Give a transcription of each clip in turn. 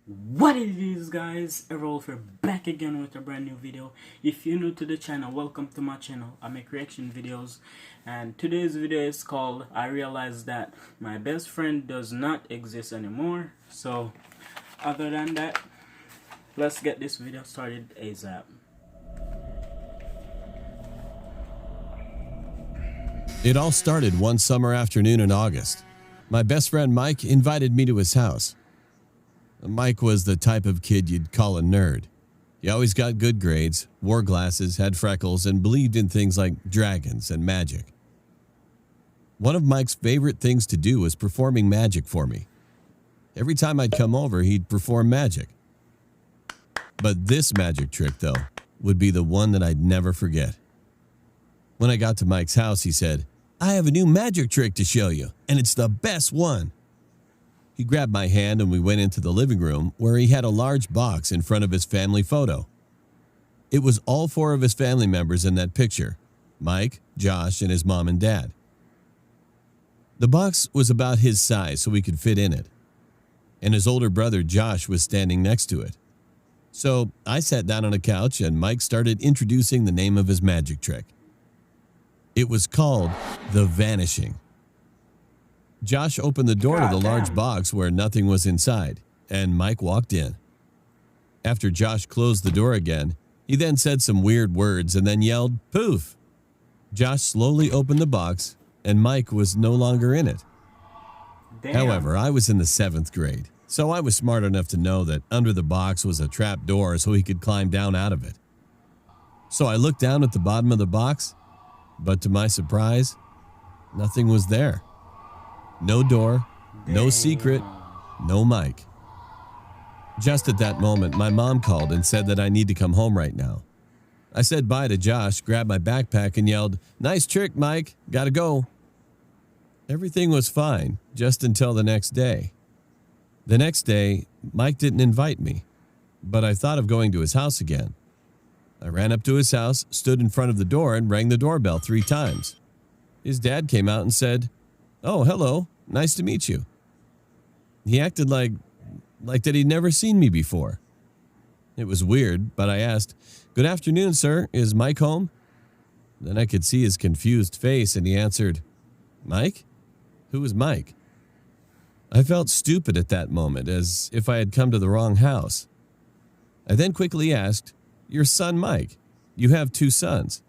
What it is, guys, Errol, back again with a brand new video. If you're new to the channel, welcome to my channel. I make reaction videos, and today's video is called I realized that my best friend does not exist anymore. So other than that, let's get this video started ASAP. It all started one summer afternoon in August. My best friend Mike invited me to his house. Mike was the type of kid you'd call a nerd. He always got good grades, wore glasses, had freckles, and believed in things like dragons and magic. One of Mike's favorite things to do was performing magic for me. Every time I'd come over, he'd perform magic. But this magic trick, though, would be the one that I'd never forget. When I got to Mike's house, he said, "I have a new magic trick to show you, and it's the best one." He grabbed my hand and we went into the living room where he had a large box in front of his family photo. It was all four of his family members in that picture: Mike, Josh, and his mom and dad. The box was about his size so we could fit in it, and his older brother Josh was standing next to it. So I sat down on a couch and Mike started introducing the name of his magic trick. It was called the vanishing. Josh opened the door to the large box where nothing was inside, and Mike walked in. After Josh closed the door again, he then said some weird words and then yelled, "Poof!" Josh slowly opened the box, and Mike was no longer in it. However, I was in the 7th grade, so I was smart enough to know that under the box was a trap door so he could climb down out of it. So I looked down at the bottom of the box, but to my surprise, nothing was there. No door, no secret, no Mike. Just at that moment, my mom called and said that I need to come home right now. I said bye to Josh, grabbed my backpack, and yelled, "Nice trick, Mike. Gotta go." Everything was fine, just until the next day. The next day, Mike didn't invite me, but I thought of going to his house again. I ran up to his house, stood in front of the door, and rang the doorbell 3 times. His dad came out and said, "Oh, hello. Nice to meet you." He acted like that he'd never seen me before. It was weird, but I asked, "Good afternoon, sir. Is Mike home?" Then I could see his confused face, and he answered, "Mike? Who is Mike?" I felt stupid at that moment, as if I had come to the wrong house. I then quickly asked, "Your son Mike. You have 2 sons."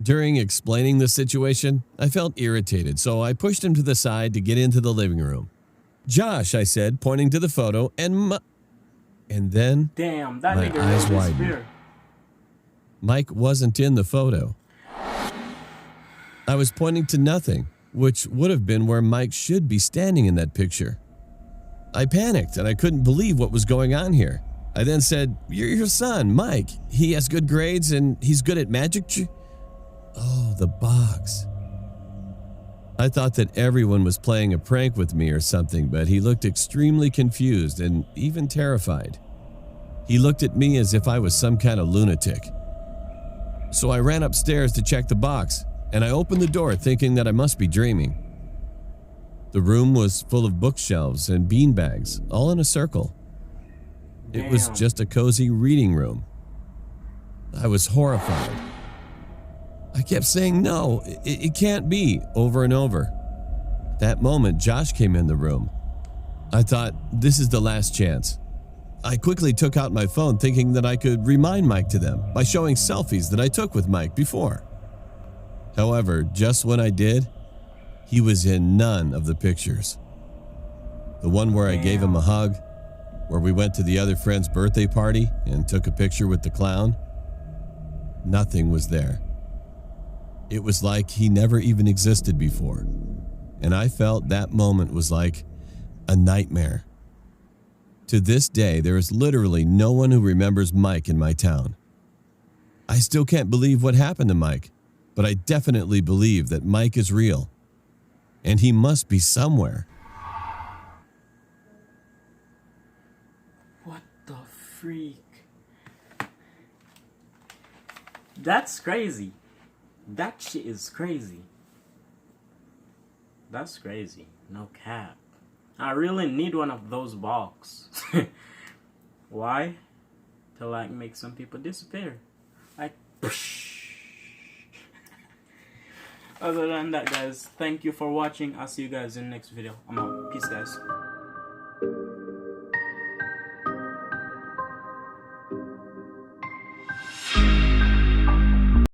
During explaining the situation, I felt irritated, so I pushed him to the side to get into the living room. "Josh," I said, pointing to the photo, and then Damn, that my nigga eyes really widened. disappeared. Mike wasn't in the photo. I was pointing to nothing, which would have been where Mike should be standing in that picture. I panicked and I couldn't believe what was going on here. I then said, "You're your son, Mike. He has good grades and he's good at magic." Oh, the box. I thought that everyone was playing a prank with me or something, but he looked extremely confused and even terrified. He looked at me as if I was some kind of lunatic. So I ran upstairs to check the box, and I opened the door thinking that I must be dreaming. The room was full of bookshelves and beanbags, all in a circle. It was just a cozy reading room. I was horrified. I kept saying, "No, it can't be," over and over. That moment, Josh came in the room. I thought, this is the last chance. I quickly took out my phone thinking that I could remind Mike to them by showing selfies that I took with Mike before. However, just when I did, he was in none of the pictures. The one where I gave him a hug, where we went to the other friend's birthday party and took a picture with the clown, nothing was there. It was like he never even existed before, and I felt that moment was like a nightmare. To this day, there is literally no one who remembers Mike in my town. I still can't believe what happened to Mike, but I definitely believe that Mike is real, and he must be somewhere. What the freak? That's crazy. That shit is crazy. That's crazy. No cap. I really need one of those box. Why? To like make some people disappear. Like other than that, guys, thank you for watching. I'll see you guys in the next video. I'm out. Peace, guys.